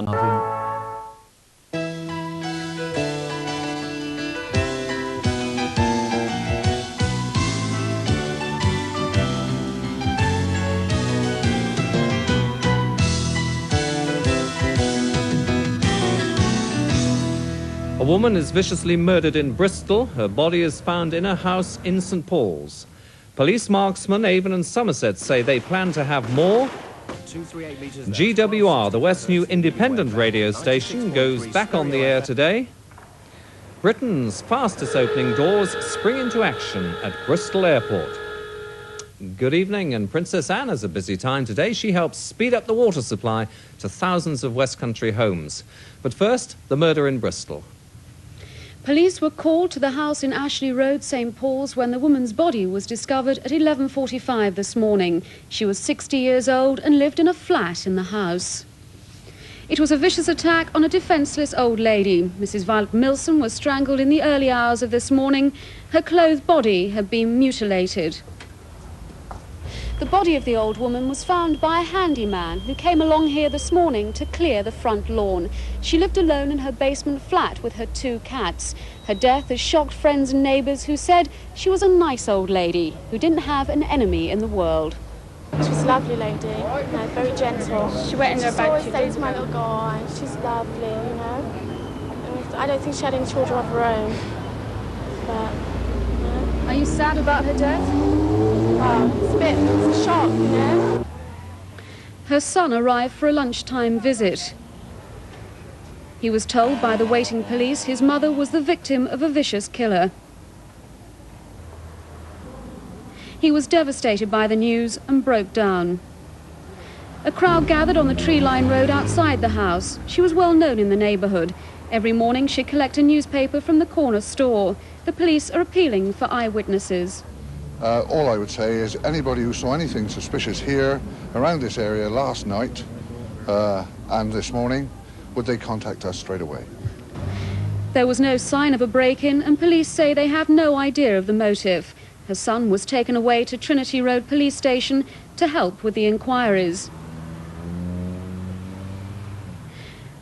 A woman is viciously murdered in Bristol. Her body is found in a house in St Paul's. Police marksmen Avon and Somerset say they plan to have more. GWR, the West New independent radio station, goes back on the air today. Britain's fastest opening doors spring into action at Bristol Airport. Good evening, and Princess Anne has a busy time today. She helps speed up the water supply to thousands of West Country homes. But first, the murder in Bristol. Police were called to the house in Ashley Road, St Paul's, when the woman's body was discovered at 11:45 this morning. She was 60 years old and lived in a flat in the house. It was a vicious attack on a defenceless old lady. Mrs. Violet Milsom was strangled in the early hours of this morning. Her clothed body had been mutilated. The body of the old woman was found by a handyman who came along here this morning to clear the front lawn. She lived alone in her basement flat with her 2 cats. Her death has shocked friends and neighbours who said she was a nice old lady who didn't have an enemy in the world. She was a lovely lady, very gentle. She went in there about 2 always days stayed with my ago. little guy. She's lovely, you know. And I don't think she had any children of her own. But, you know. Are you sad about her death? It's a shock, you know. Her son arrived for a lunchtime visit. He was told by the waiting police his mother was the victim of a vicious killer. He was devastated by the news and broke down. A crowd gathered on the tree-lined road outside the house. She was well known in the neighbourhood. Every morning she'd collect a newspaper from the corner store. The police are appealing for eyewitnesses. All I would say is anybody who saw anything suspicious here, around this area last night and this morning, would they contact us straight away? There was no sign of a break-in, and police say they have no idea of the motive. Her son was taken away to Trinity Road Police Station to help with the inquiries.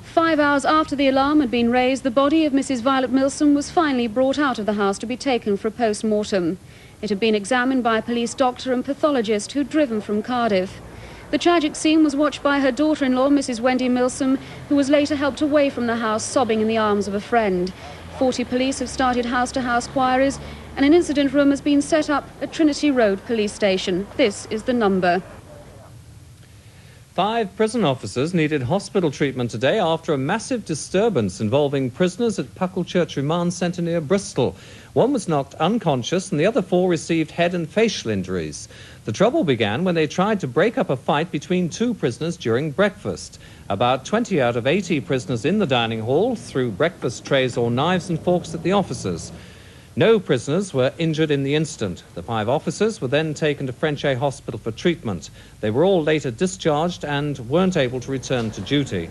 5 hours after the alarm had been raised, the body of Mrs. Violet Milsom was finally brought out of the house to be taken for a post-mortem. It had been examined by a police doctor and pathologist who'd driven from Cardiff. The tragic scene was watched by her daughter-in-law, Mrs. Wendy Milsom, who was later helped away from the house, sobbing in the arms of a friend. 40 police have started house-to-house inquiries, and an incident room has been set up at Trinity Road Police Station. This is the number. 5 prison officers needed hospital treatment today after a massive disturbance involving prisoners at Pucklechurch Remand Centre near Bristol. One was knocked unconscious and the other 4 received head and facial injuries. The trouble began when they tried to break up a fight between 2 prisoners during breakfast. About 20 out of 80 prisoners in the dining hall threw breakfast trays or knives and forks at the officers. No prisoners were injured in the incident. The 5 officers were then taken to Frenchay Hospital for treatment. They were all later discharged and weren't able to return to duty.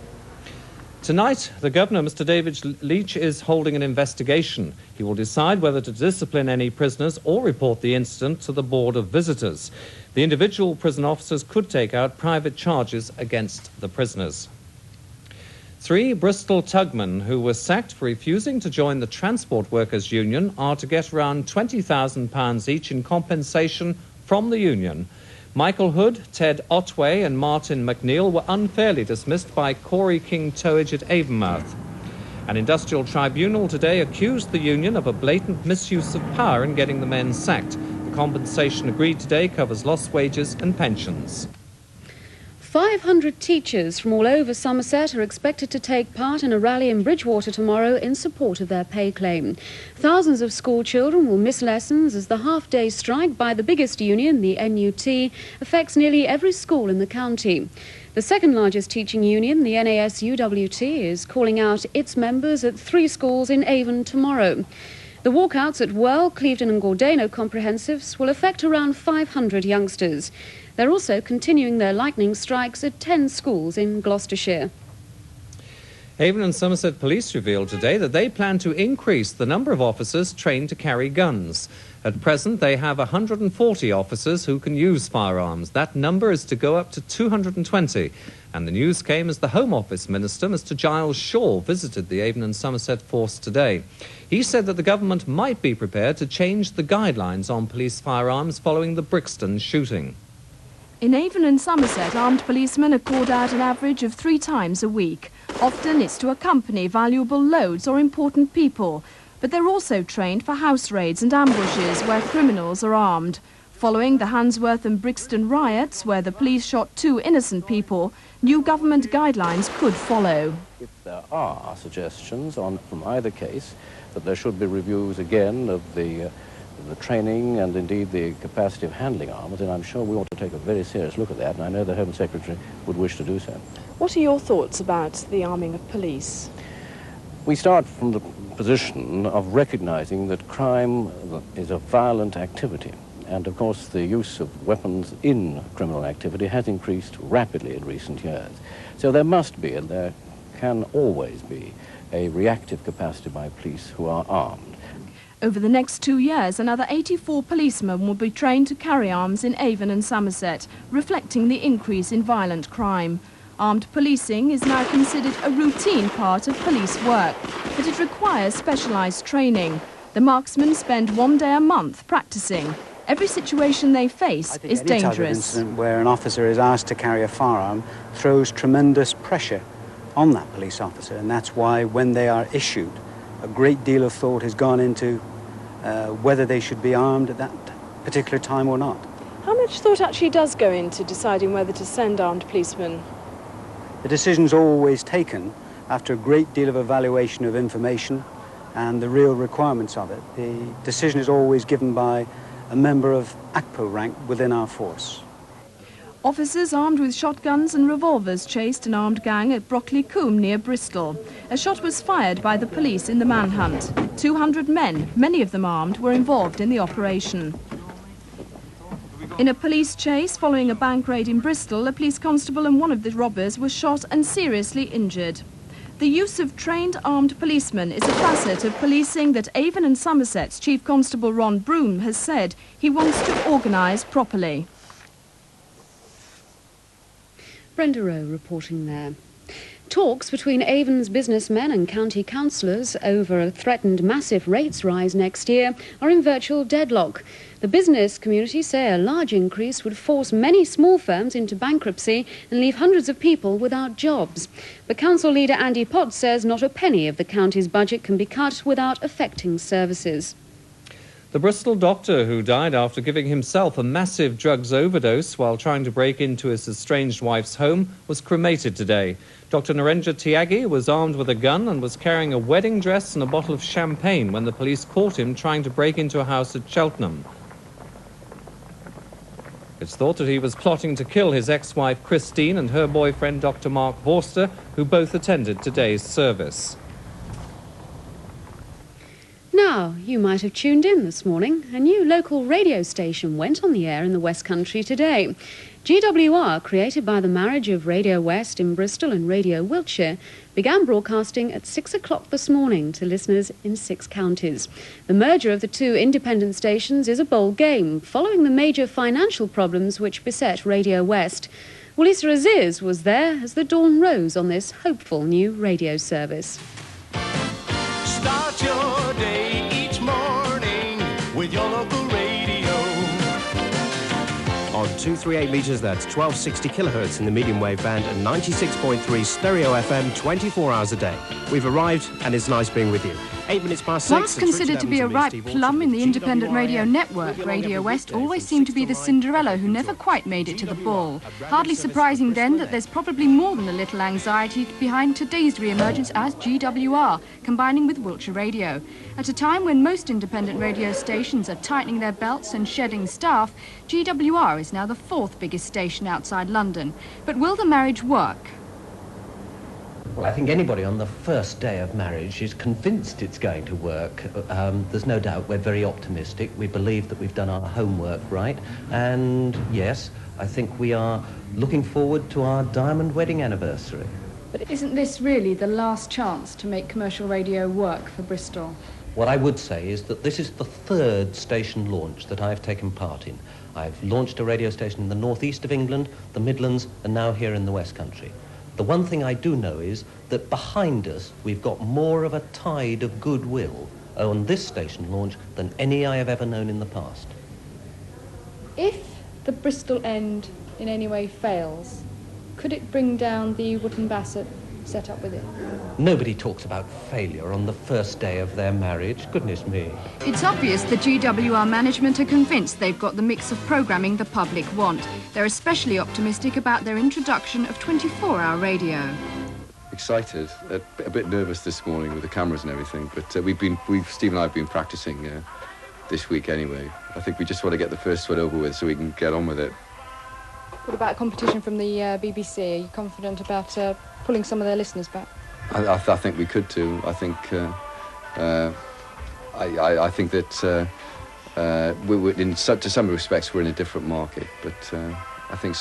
Tonight, the Governor, Mr. David Leach, is holding an investigation. He will decide whether to discipline any prisoners or report the incident to the Board of Visitors. The individual prison officers could take out private charges against the prisoners. 3 Bristol tugmen who were sacked for refusing to join the Transport Workers Union are to get around £20,000 each in compensation from the union. Michael Hood, Ted Otway and Martin McNeil were unfairly dismissed by Corey King Towage at Avonmouth. An industrial tribunal today accused the union of a blatant misuse of power in getting the men sacked. The compensation agreed today covers lost wages and pensions. 500 teachers from all over Somerset are expected to take part in a rally in Bridgewater tomorrow in support of their pay claim. Thousands of school children will miss lessons as the half-day strike by the biggest union, the NUT, affects nearly every school in the county. The second largest teaching union, the NASUWT, is calling out its members at 3 schools in Avon tomorrow. The walkouts at Well, Clevedon and Gordano comprehensives will affect around 500 youngsters. They're also continuing their lightning strikes at 10 schools in Gloucestershire. Avon and Somerset Police revealed today that they plan to increase the number of officers trained to carry guns. At present, they have 140 officers who can use firearms. That number is to go up to 220. And the news came as the Home Office Minister, Mr. Giles Shaw, visited the Avon and Somerset force today. He said that the government might be prepared to change the guidelines on police firearms following the Brixton shooting. In Avon and Somerset, armed policemen are called out an average of 3 times a week. Often it's to accompany valuable loads or important people. But they're also trained for house raids and ambushes where criminals are armed. Following the Handsworth and Brixton riots, where the police shot 2 innocent people, new government guidelines could follow. If there are suggestions from either case that there should be reviews again of the training and indeed the capacity of handling arms, then I'm sure we ought to take a very serious look at that, and I know the Home Secretary would wish to do so. What are your thoughts about the arming of police? We start from the position of recognizing that crime is a violent activity, and of course the use of weapons in criminal activity has increased rapidly in recent years. So there must be, and there can always be, a reactive capacity by police who are armed. Over the next 2 years, another 84 policemen will be trained to carry arms in Avon and Somerset, reflecting the increase in violent crime. Armed policing is now considered a routine part of police work, but it requires specialised training. The marksmen spend 1 day a month practising. Every situation they face is dangerous. Any type of incident where an officer is asked to carry a firearm throws tremendous pressure on that police officer, and that's why when they are issued, a great deal of thought has gone into whether they should be armed at that particular time or not. How much thought actually does go into deciding whether to send armed policemen? The decision's always taken after a great deal of evaluation of information and the real requirements of it. The decision is always given by a member of ACPO rank within our force. Officers armed with shotguns and revolvers chased an armed gang at Brockley Combe near Bristol. A shot was fired by the police in the manhunt. 200 men, many of them armed, were involved in the operation. In a police chase following a bank raid in Bristol, a police constable and one of the robbers were shot and seriously injured. The use of trained armed policemen is a facet of policing that Avon and Somerset's Chief Constable Ron Broom has said he wants to organise properly. Brenda Rowe reporting there. Talks between Avon's businessmen and county councillors over a threatened massive rates rise next year are in virtual deadlock. The business community say a large increase would force many small firms into bankruptcy and leave hundreds of people without jobs. But council leader Andy Potts says not a penny of the county's budget can be cut without affecting services. The Bristol doctor who died after giving himself a massive drugs overdose while trying to break into his estranged wife's home was cremated today. Dr. Narendra Tyagi was armed with a gun and was carrying a wedding dress and a bottle of champagne when the police caught him trying to break into a house at Cheltenham. It's thought that he was plotting to kill his ex-wife Christine and her boyfriend Dr. Mark Vorster, who both attended today's service. Now, you might have tuned in this morning. A new local radio station went on the air in the West Country today. GWR, created by the marriage of Radio West in Bristol and Radio Wiltshire, began broadcasting at 6 o'clock this morning to listeners in 6 counties. The merger of the 2 independent stations is a bold game, following the major financial problems which beset Radio West. Well, Lisa Aziz was there as the dawn rose on this hopeful new radio service. Start your day each morning with your local radio. On 238 metres, that's 1260 kilohertz in the medium wave band and 96.3 stereo FM 24 hours a day. We've arrived and it's nice being with you. 8 minutes past 6. Once considered to be a ripe plum in the independent radio network, Radio West always seemed to be the Cinderella who never quite made it to the ball. Hardly surprising then that there's probably more than a little anxiety behind today's re-emergence as GWR, combining with Wiltshire Radio. At a time when most independent radio stations are tightening their belts and shedding staff, GWR is now the 4th biggest station outside London. But will the marriage work? Well, I think anybody on the first day of marriage is convinced it's going to work. There's no doubt we're very optimistic. We believe that we've done our homework right. And yes, I think we are looking forward to our diamond wedding anniversary. But isn't this really the last chance to make commercial radio work for Bristol? What I would say is that this is the third station launch that I've taken part in. I've launched a radio station in the northeast of England, the Midlands, and now here in the West Country. The one thing I do know is that behind us we've got more of a tide of goodwill on this station launch than any I have ever known in the past. If the Bristol end in any way fails, could it bring down the Wootton Bassett set up with it? Nobody talks about failure on the first day of their marriage. Goodness me. It's obvious the GWR management are convinced they've got the mix of programming the public want. They're especially optimistic about their introduction of 24-hour radio. Excited, a bit nervous this morning with the cameras and everything, but Steve and I have been practicing this week anyway. I think we just want to get the first one over with so we can get on with it. What about competition from the BBC? Are you confident about pulling some of their listeners back? I think we could too. I think I think that to some respects we're in a different market, but I think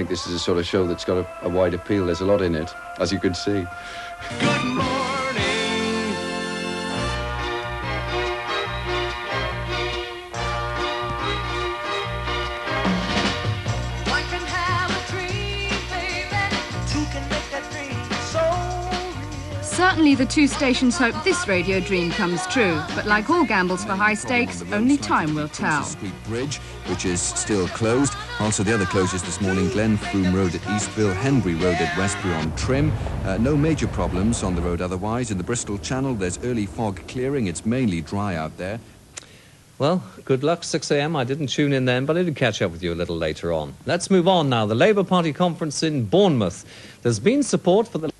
this is a sort of show that's got a wide appeal. There's a lot in it, as you could see. Good morning. Certainly the two stations hope this radio dream comes true, but like all gambles for high stakes, only time will tell. Street Bridge, which is still closed. Also the other closures this morning, Glen Froome Road at Eastville, Henbury Road at Westbury on Trim. No major problems on the road otherwise. In the Bristol Channel, there's early fog clearing. It's mainly dry out there. Well, good luck, 6 a.m. I didn't tune in then, but I did catch up with you a little later on. Let's move on now. The Labour Party conference in Bournemouth. There's been support for the